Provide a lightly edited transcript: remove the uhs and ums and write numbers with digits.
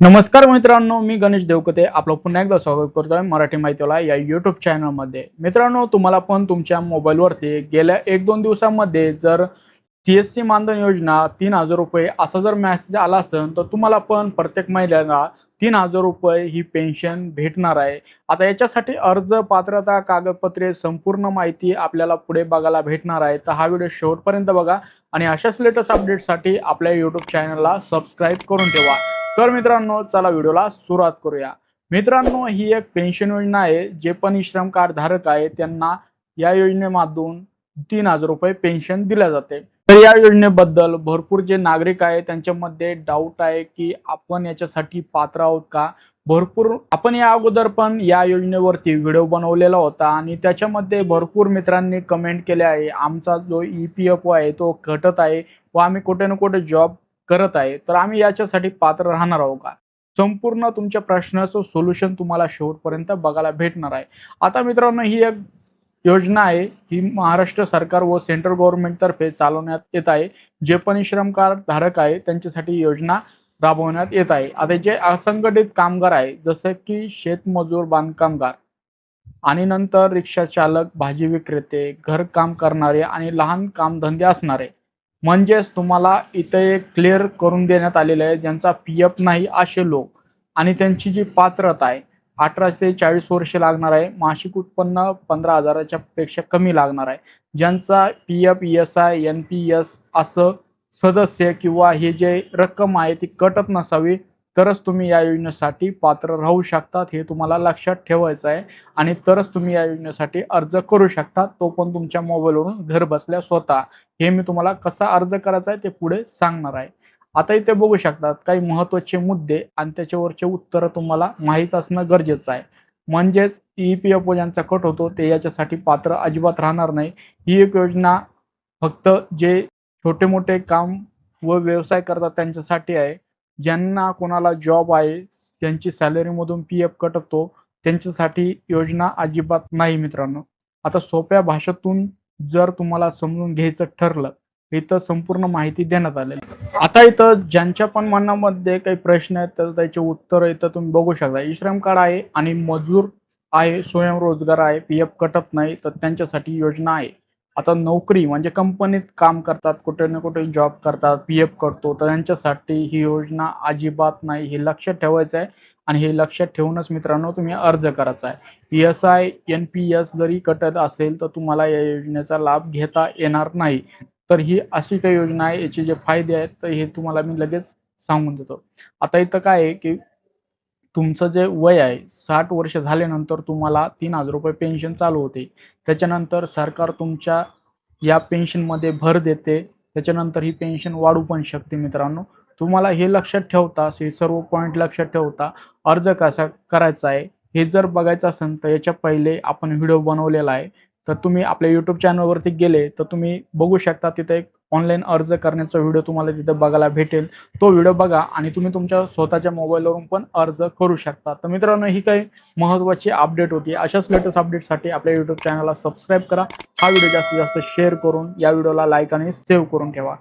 नमस्कार मित्रांनो, मी गणेश देवकते आपलं पुन्हा एकदा स्वागत करतोय मराठी माहितीला या YouTube चॅनलमध्ये। मित्रांनो, तुम्हाला पण तुमच्या मोबाईलवरती गेल्या 1-2 दिवसांमध्ये जर CSC मानधन योजना 3000 रुपये असा जर मेसेज आला असेल, तर तुम्हाला पण प्रत्येक महिन्याला 3000 रुपये ही पेन्शन भेटणार आहे। आता याच्यासाठी अर्ज, पात्रता, कागदपत्रे संपूर्ण माहिती आपल्याला पुढे बघायला भेटणार आहे। तर हा व्हिडिओ शेवटपर्यंत बघा आणि अशाच लेटेस्ट अपडेटसाठी आपल्या YouTube चॅनलला सबस्क्राईब करून ठेवा। तर मित्रांनो, चला व्हिडिओला सुरुवात करूया। मित्रांनो, ही एक पेन्शन योजना आहे। जे पण श्रम कार्ड धारक आहे त्यांना या योजनेमधून 3000 रुपये पेन्शन दिल्या जाते। तर या योजनेबद्दल भरपूर जे नागरिक आहे त्यांच्यामध्ये डाऊट आहे की आपण याच्यासाठी पात्र आहोत का। भरपूर आपण या अगोदर पण या योजनेवरती व्हिडिओ बनवलेला होता आणि त्याच्यामध्ये भरपूर मित्रांनी कमेंट केले आहे, आमचा जो EPFO आहे तो घटत आहे व आम्ही कुठे ना कुठे जॉब करत आहे, तर आम्ही याच्यासाठी पात्र राहणार आहोत का। संपूर्ण तुमच्या प्रश्नाचं सोल्युशन तुम्हाला शेवटपर्यंत बघायला भेटणार आहे। आता मित्रांनो, ही एक योजना आहे, ही महाराष्ट्र सरकार व सेंट्रल गव्हर्नमेंट तर्फे चालवण्यात येत आहे। जे पण श्रम कार्ड धारक आहे त्यांच्यासाठी योजना राबवण्यात येत आहे। आता जे असंघटित कामगार आहे, जसं की शेतमजूर, बांधकामगार आणि नंतर रिक्षा चालक, भाजी विक्रेते, घरकाम करणारे आणि लहान कामधंदे असणारे, म्हणजेच तुम्हाला इथे एक क्लिअर करून देण्यात आलेलं आहे, ज्यांचा PF नाही असे लोक आणि त्यांची जी पात्रता आहे 18 ते 40 वर्ष लागणार आहे। मासिक उत्पन्न 15,000च्या पेक्षा कमी लागणार आहे। ज्यांचा PF, ESI, NPS असं सदस्य किंवा हे जे रक्कम आहे ती कटत नसावी, तरच तुम्ही या योजनेसाठी पात्र राहू शकतात। हे तुम्हाला लक्षात ठेवायचं आहे आणि तरच तुम्ही या योजनेसाठी अर्ज करू शकता, तो पण तुमच्या मोबाईलवरून घर बसल्या स्वतः। हे मी तुम्हाला कसा अर्ज करायचा आहे ते पुढे सांगणार आहे। आता इथे बघू शकतात काही महत्त्वाचे मुद्दे आणि त्याच्यावरचे उत्तर तुम्हाला माहित असणं गरजेचं आहे। म्हणजेच EPFO ज्यांचा कट होतो ते याच्यासाठी पात्र अजिबात राहणार नाही। ही एक योजना फक्त जे छोटे मोठे काम व व्यवसाय करतात त्यांच्यासाठी आहे। ज्यांना कोणाला जॉब आहे, त्यांची सॅलरी मधून PF कट होतो, त्यांच्यासाठी योजना अजिबात नाही मित्रांनो। आता सोप्या भाषेतून जर तुम्हाला समजून घ्यायचं ठरलं, इथं संपूर्ण माहिती देण्यात आलेली आहे। आता इथं ज्यांच्या पण मनामध्ये काही प्रश्न आहेत तर त्याचे उत्तर इथं तुम्ही बघू शकता। श्रम कार्ड आहे आणि मजूर आहे, स्वयंरोजगार आहे, PF कटत नाही, तर त्यांच्यासाठी योजना आहे। आता नोकरी म्हणजे कंपनीत काम करतात, कुठे ना कुठे जॉब करतात, PF कटतो, तर त्यांच्यासाठी ही योजना अजिबात नाही, हे लक्षात ठेवायचं आहे आणि हे लक्षात ठेवूनच मित्रांनो तुम्ही अर्ज करायचा आहे। ESI, NPS जरी कटत असेल तर तुम्हाला या योजनेचा लाभ घेता येणार नाही। तर ही अशी काही योजना आहे, याचे जे फायदे आहेत तर हे तुम्हाला मी लगेच सांगून देतो। आता इथं काय आहे की तुमचं जे वय आहे 60 वर्ष झाल्यानंतर तुम्हाला 3000 रुपये पेन्शन चालू होते। त्याच्यानंतर सरकार तुमच्या या पेन्शनमध्ये भर देते। त्याच्यानंतर ही पेन्शन वाढू पण शकते मित्रांनो। तुम्हाला हे लक्षात ठेवता, हे सर्व पॉइंट लक्षात ठेवता अर्ज कसा करायचा आहे हे जर बघायचं असेल तर याच्या पहिले आपण व्हिडिओ बनवलेला आहे। तर तुम्ही आपल्या YouTube चॅनलवरती गेले तर तुम्ही बघू शकता, तिथे एक ऑनलाईन अर्ज करण्याचा व्हिडिओ तुम्हाला तिथे बघायला भेटेल। तो व्हिडिओ बघा आणि तुम्ही तुमच्या स्वतःच्या मोबाईलवरून पण अर्ज करू शकता। तर मित्रांनो, ही काही महत्त्वाची अपडेट होती। अशाच लेटेस्ट अपडेटसाठी आपल्या YouTube चॅनलला सबस्क्राईब करा। हा व्हिडिओ जास्तीत जास्त शेअर करून या व्हिडिओला लाईक आणि सेव्ह करून ठेवा।